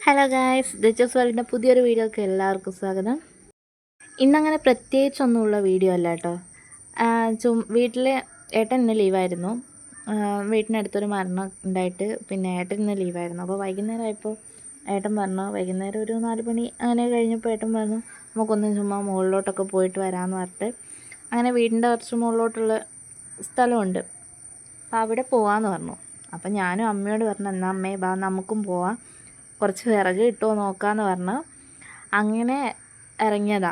Hello guys, ദിച്ചസ് വേൾഡിൻ്റെ പുതിയൊരു വീഡിയോക്ക് എല്ലാവർക്കും സ്വാഗതം. ഇന്നങ്ങനെ പ്രത്യേകിച്ചൊന്നുമുള്ള വീഡിയോ അല്ല കേട്ടോ. വീട്ടിൽ ഏട്ടൻ ഇന്ന് ലീവായിരുന്നു. വീട്ടിനടുത്തൊരു മരണം ഉണ്ടായിട്ട് പിന്നെ ഏട്ടൻ ഇന്ന് ലീവായിരുന്നു. അപ്പോൾ വൈകുന്നേരം ആയപ്പോൾ ഏട്ടൻ പറഞ്ഞു, വൈകുന്നേരം ഒരു 4 മണി അങ്ങനെ കഴിഞ്ഞപ്പോൾ ഏട്ടൻ പറഞ്ഞു നമുക്കൊന്ന് ചുമ്മാ മുകളിലോട്ടൊക്കെ പോയിട്ട് വരാമെന്ന് പറഞ്ഞിട്ട് അങ്ങനെ വീടിൻ്റെ കുറച്ച് മുകളിലോട്ടുള്ള സ്ഥലമുണ്ട്. അപ്പോൾ അവിടെ പോകാമെന്ന് പറഞ്ഞു. അപ്പം ഞാനും അമ്മയോട് പറഞ്ഞു, എന്നാൽ അമ്മേ ബാ നമുക്കും പോവാം, കുറച്ച് വിറക് കിട്ടുമോ നോക്കാമെന്ന് പറഞ്ഞു അങ്ങനെ ഇറങ്ങിയതാ.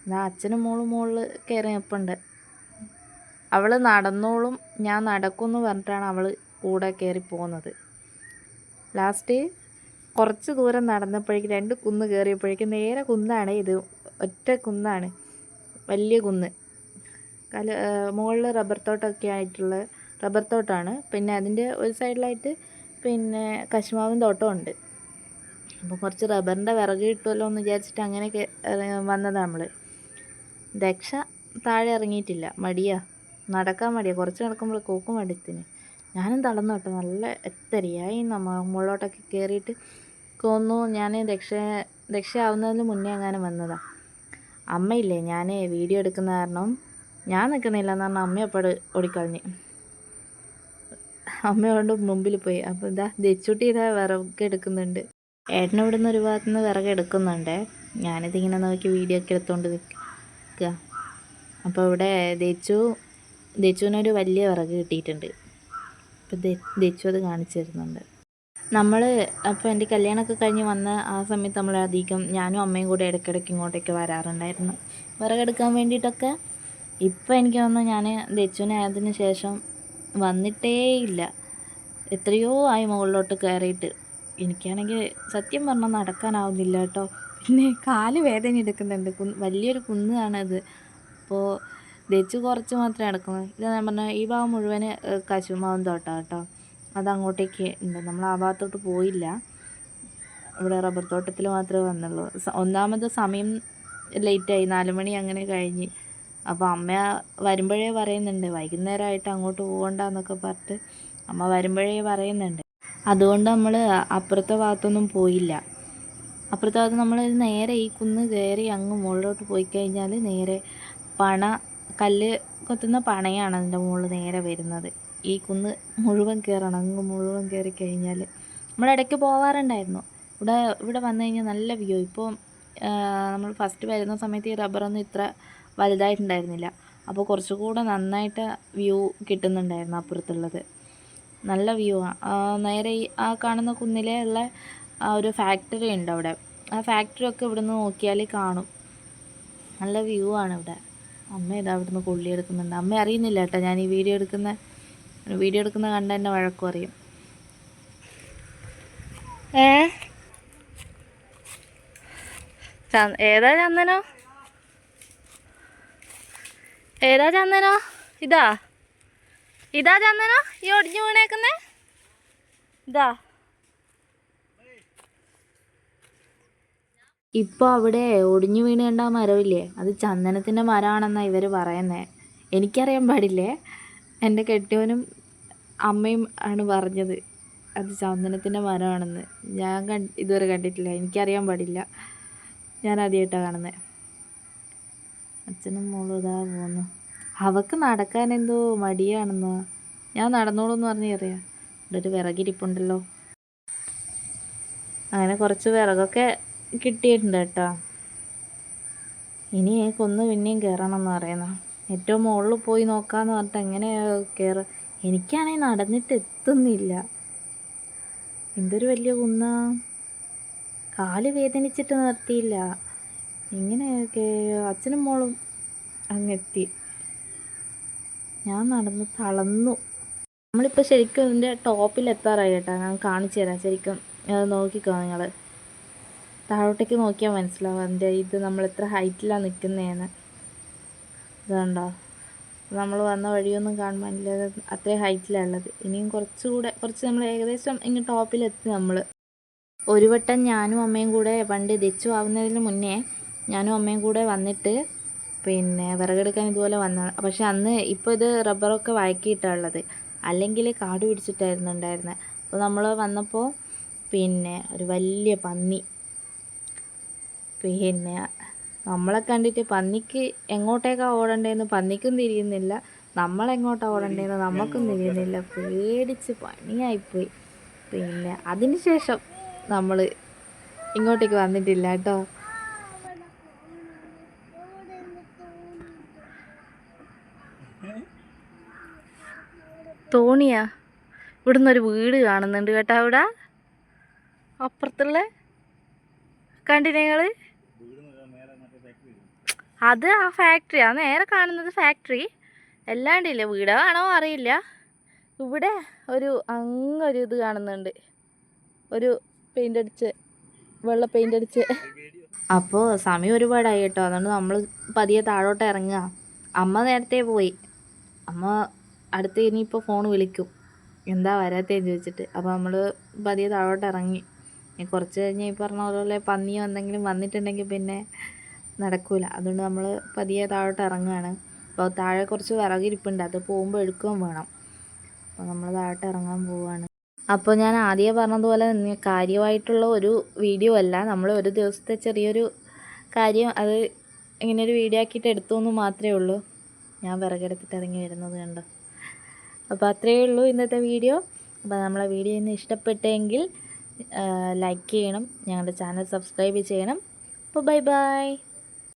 എന്നാൽ അച്ഛനും മോളും മുകളിൽ കയറി നിൽപ്പുണ്ട്. അവൾ നടന്നോളും ഞാൻ നടക്കുമെന്ന് പറഞ്ഞിട്ടാണ് അവൾ കൂടെ കയറി പോകുന്നത്. ലാസ്റ്റ് കുറച്ച് ദൂരം നടന്നപ്പോഴേക്കും 2 കുന്ന് കയറിയപ്പോഴേക്കും നേരെ കുന്നാണ് ഇത്. ഒറ്റ കുന്നാണ്, വലിയ കുന്ന്. മുകളിൽ റബ്ബർ തോട്ടമൊക്കെ ആയിട്ടുള്ള റബ്ബർ തോട്ടമാണ്. പിന്നെ അതിൻ്റെ ഒരു സൈഡിലായിട്ട് പിന്നെ കശുമാവിൻ തോട്ടമുണ്ട്. അപ്പോൾ കുറച്ച് റബ്ബറിൻ്റെ വിറക് കിട്ടുമല്ലോ എന്ന് വിചാരിച്ചിട്ട് അങ്ങനെയൊക്കെ വന്നതാണ് നമ്മൾ. ദക്ഷ താഴെ ഇറങ്ങിയിട്ടില്ല, മടിയാ, നടക്കാൻ മടിയാ. കുറച്ച് നടക്കുമ്പോൾ കോക്കും മടിത്തിന്. ഞാനും തളർന്നു കേട്ടോ, നല്ല എത്തരിയായി മുകളിലോട്ടൊക്കെ കയറിയിട്ട് കൊന്നു. ഞാൻ ദക്ഷ ആവുന്നതിന് മുന്നേ അങ്ങനെ വന്നതാണ്. അമ്മയില്ലേ, ഞാൻ വീഡിയോ എടുക്കുന്ന കാരണം ഞാൻ നിൽക്കുന്നില്ല എന്ന് പറഞ്ഞാൽ അമ്മ അപ്പോൾ ഓടിക്കളഞ്ഞ്. അമ്മയോണ്ട് മുമ്പിൽ പോയി. അപ്പോൾ ഇതാ ദച്ചുട്ടി ഇതാ വിറക് എടുക്കുന്നുണ്ട്. ഏട്ടൻ ഇവിടെ നിന്ന് ഒരു ഭാഗത്തു നിന്ന് വിറക് എടുക്കുന്നുണ്ട്. ഞാനിതിങ്ങനെ നോക്കി വീഡിയോ ഒക്കെ എടുത്തുകൊണ്ട് നിൽക്കുക. അപ്പോൾ ഇവിടെ ദച്ചുവിനൊരു വലിയ വിറക് കിട്ടിയിട്ടുണ്ട്. അപ്പോൾ ദച്ചു അത് കാണിച്ചു തരുന്നുണ്ട്. നമ്മൾ അപ്പോൾ എൻ്റെ കല്യാണമൊക്കെ കഴിഞ്ഞ് വന്ന ആ സമയത്ത് നമ്മൾ അധികം ഞാനും അമ്മയും കൂടെ ഇടയ്ക്കിടയ്ക്ക് ഇങ്ങോട്ടേക്ക് വരാറുണ്ടായിരുന്നു വിറകെടുക്കാൻ വേണ്ടിയിട്ടൊക്കെ. ഇപ്പോൾ എനിക്ക് തോന്നുന്നു ഞാൻ ദച്ചുവിനെ ആയതിനു ശേഷം വന്നിട്ടേ ഇല്ല. എത്രയോ ആയി മുകളിലോട്ട് കയറിയിട്ട്. എനിക്കാണെങ്കിൽ സത്യം പറഞ്ഞാൽ നടക്കാനാവുന്നില്ല കേട്ടോ. പിന്നെ കാല് വേദന എടുക്കുന്നുണ്ട്. വലിയൊരു കുന്നാണത്. അപ്പോൾ ദച്ചു കുറച്ച് മാത്രമേ നടക്കുള്ളൂ. ഇത് ഞാൻ പറഞ്ഞാൽ ഈ ഭാഗം മുഴുവൻ കശുമാവും തോട്ടം കേട്ടോ. അതങ്ങോട്ടേക്ക് ഉണ്ട്. നമ്മൾ ആ ഭാഗത്തോട്ട് പോയില്ല. ഇവിടെ റബ്ബർ തോട്ടത്തിൽ മാത്രമേ വന്നുള്ളൂ. ഒന്നാമത് സമയം ലേറ്റായി, 4 മണി അങ്ങനെ കഴിഞ്ഞ്. അപ്പോൾ അമ്മ വരുമ്പോഴേ പറയുന്നുണ്ട് വൈകുന്നേരമായിട്ട് അങ്ങോട്ട് പോകണ്ടെന്നൊക്കെ പറഞ്ഞിട്ട് അമ്മ വരുമ്പോഴേ പറയുന്നുണ്ട്. അതുകൊണ്ട് നമ്മൾ അപ്പുറത്തെ ഭാഗത്തൊന്നും പോയില്ല. അപ്പുറത്തെ ഭാഗത്ത് നമ്മൾ നേരെ ഈ കുന്ന് കയറി അങ്ങ് മുകളിലോട്ട് പോയി കഴിഞ്ഞാൽ നേരെ കല്ല് കൊത്തുന്ന പണയാണ് അതിൻ്റെ മുകളിൽ നേരെ വരുന്നത്. ഈ കുന്ന് മുഴുവൻ കയറണം. അങ്ങ് മുഴുവൻ കയറി കഴിഞ്ഞാൽ നമ്മളിടയ്ക്ക് പോകാറുണ്ടായിരുന്നു. ഇവിടെ വന്നു കഴിഞ്ഞാൽ നല്ല വ്യൂ. ഇപ്പോൾ നമ്മൾ ഫസ്റ്റ് വരുന്ന സമയത്ത് ഈ റബ്ബറൊന്നും ഇത്ര വലുതായിട്ടുണ്ടായിരുന്നില്ല. അപ്പോൾ കുറച്ചുകൂടെ നന്നായിട്ട് വ്യൂ കിട്ടുന്നുണ്ടായിരുന്നു അപ്പുറത്തുള്ളത്. നല്ല വ്യൂ ആണ്. നേരെ ആ കാണുന്ന കുന്നിലേ ഉള്ള ആ ഒരു ഫാക്ടറി ഉണ്ട് അവിടെ. ആ ഫാക്ടറി ഒക്കെ ഇവിടുന്ന് നോക്കിയാൽ കാണും. നല്ല വ്യൂ ആണ് ഇവിടെ. അമ്മ ഇതാ ഇവിടുന്ന് കൊള്ളി എടുക്കുന്നുണ്ട്. അമ്മ അറിയുന്നില്ല കേട്ടോ ഞാൻ ഈ വീഡിയോ എടുക്കുന്ന കണ്ട എന്നെ വഴക്കും അറിയും. ഏതാ ചന്ദനോ? ഏതാ ചന്ദനോ? ഇതാ ചന്ദനോ ഈ ഒടിഞ്ഞു വീണേക്കുന്നേ? ഇതാ ഇപ്പോൾ അവിടെ ഒടിഞ്ഞു വീണ് കണ്ട ആ മരമില്ലേ, അത് ചന്ദനത്തിൻ്റെ മരമാണെന്നാണ് ഇവർ പറയുന്നത്. എനിക്കറിയാൻ പാടില്ലേ. എൻ്റെ കെട്ടിയവനും അമ്മയും ആണ് പറഞ്ഞത് അത് ചന്ദനത്തിൻ്റെ മരമാണെന്ന്. ഞാൻ ഇതുവരെ കണ്ടിട്ടില്ല, എനിക്കറിയാൻ പാടില്ല. ഞാൻ ആദ്യമായിട്ടാണ് കാണുന്നത്. അച്ഛനും മോളും ഇതാ പോകുന്നു. അവൾക്ക് നടക്കാൻ എന്തോ മടിയാണെന്നോ. ഞാൻ നടന്നോളൂ എന്ന് പറഞ്ഞറിയാം. ഇവിടെ ഒരു വിറകിരിപ്പുണ്ടല്ലോ. അങ്ങനെ കുറച്ച് വിറകൊക്കെ കിട്ടിയിട്ടുണ്ട് കേട്ടോ. ഇനി കൊന്ന് പിന്നെയും കയറണം എന്ന് പറയുന്നു. ഏറ്റവും മുകളിൽ പോയി നോക്കാമെന്ന് പറഞ്ഞിട്ട് എങ്ങനെയാണ് കയറുക? എനിക്കാണെങ്കിൽ നടന്നിട്ട് എത്തുന്നില്ല. എന്തൊരു വലിയ കുന്നാ. കാല് വേദനിച്ചിട്ട് നിർത്തിയില്ല. ഇങ്ങനെയൊക്കെ അച്ഛനും മോളും അങ്ങെത്തി. ഞാൻ നടന്ന് തളർന്നു. നമ്മളിപ്പോൾ ശരിക്കും ഇതിൻ്റെ ടോപ്പിൽ എത്താറായി കേട്ടോ. ഞാൻ കാണിച്ചു തരാം. ശരിക്കും അത് നോക്കിക്കോ നിങ്ങൾ. താഴോട്ടേക്ക് നോക്കിയാൽ മനസ്സിലാവും അതിൻ്റെ ഇത് നമ്മൾ എത്ര ഹൈറ്റിലാണ് നിൽക്കുന്നതെന്ന്. ഇതുണ്ടോ, നമ്മൾ വന്ന വഴിയൊന്നും കാണുമ്പോൾ അത്രയും ഹൈറ്റിലാണ് ഉള്ളത്. ഇനിയും കുറച്ച് നമ്മൾ ഏകദേശം ഇങ്ങ് ടോപ്പിലെത്തി. നമ്മൾ ഒരു വട്ടം ഞാനും അമ്മയും കൂടെ പണ്ട് ദച്ചു ആവുന്നതിന് മുന്നേ ഞാനും അമ്മയും കൂടെ വന്നിട്ട് പിന്നെ വിറകെടുക്കാൻ ഇതുപോലെ വന്നതാണ്. പക്ഷെ അന്ന് ഇപ്പോൾ ഇത് റബ്ബറൊക്കെ വഴക്കിയിട്ടാണുള്ളത്. അല്ലെങ്കിൽ കാട് പിടിച്ചിട്ടായിരുന്നു ഉണ്ടായിരുന്നത്. അപ്പോൾ നമ്മൾ വന്നപ്പോൾ പിന്നെ ഒരു വലിയ പന്നി. പിന്നെ നമ്മളെ കണ്ടിട്ട് പന്നിക്ക് എങ്ങോട്ടേക്കാണ് ഓടേണ്ടതെന്ന് പന്നിക്കും തിരിയുന്നില്ല, നമ്മളെങ്ങോട്ടാണ് ഓടേണ്ടതെന്ന് നമുക്കും തിരിയുന്നില്ല. പേടിച്ച് പണിയായിപ്പോയി. പിന്നെ അതിന് ശേഷം നമ്മൾ ഇങ്ങോട്ടേക്ക് വന്നിട്ടില്ല കേട്ടോ. തോണിയാ? ഇവിടുന്ന് ഒരു വീട് കാണുന്നുണ്ട് കേട്ടോ. അവിടെ അപ്പുറത്തുള്ള കണ്ടില്ലേ നിങ്ങൾ? അത് ആ ഫാക്ടറി, ആ നേരെ കാണുന്നത് ഫാക്ടറി. അല്ലാണ്ടില്ല, വീടാണോ അറിയില്ല. ഇവിടെ അങ്ങൊരു ഇത് കാണുന്നുണ്ട്, ഒരു പെയിൻ്റ് അടിച്ച്, വെള്ള പെയിൻ്റ് അടിച്ച്. അപ്പോൾ സമയം ഒരുപാടായി കേട്ടോ. അതുകൊണ്ട് നമ്മൾ പതിയെ താഴോട്ട് ഇറങ്ങുക. അമ്മ നേരത്തെ പോയി. അമ്മ അടുത്ത് ഇനിയിപ്പോൾ ഫോൺ വിളിക്കും, എന്താ വരാത്തേന്ന് ചോദിച്ചിട്ട്. അപ്പോൾ നമ്മൾ പതിയെ താഴോട്ട് ഇറങ്ങി. കുറച്ച് കഴിഞ്ഞ് ഈ പറഞ്ഞ പോലെ പന്നിയോ എന്തെങ്കിലും വന്നിട്ടുണ്ടെങ്കിൽ പിന്നെ നടക്കൂല. അതുകൊണ്ട് നമ്മൾ പതിയെ താഴോട്ട് ഇറങ്ങുകയാണ്. അപ്പോൾ താഴെ കുറച്ച് വിറകിരിപ്പുണ്ട്, അത് പോകുമ്പോൾ എടുക്കുകയും വേണം. അപ്പോൾ നമ്മൾ താഴോട്ട് ഇറങ്ങാൻ പോവുകയാണ്. അപ്പോൾ ഞാൻ ആദ്യമേ പറഞ്ഞതുപോലെ കാര്യമായിട്ടുള്ള ഒരു വീഡിയോ അല്ല, നമ്മൾ ഒരു ദിവസത്തെ ചെറിയൊരു കാര്യം അത് ഇങ്ങനെ ഒരു വീഡിയോ ആക്കിയിട്ട് എടുത്തു എന്ന് മാത്രമേ ഉള്ളൂ. ഞാൻ വിറകെടുത്തിട്ട് ഇറങ്ങി വരുന്നത് കണ്ടോ. അപ്പോൾ അത്രയേ ഉള്ളൂ ഇന്നത്തെ വീഡിയോ. അപ്പോൾ നമ്മളെ വീഡിയോ ഇന്ന് ഇഷ്ടപ്പെട്ടെങ്കിൽ ലൈക്ക് ചെയ്യണം, ഞങ്ങളുടെ ചാനൽ സബ്സ്ക്രൈബ് ചെയ്യണം. അപ്പോൾ ബൈ ബൈ.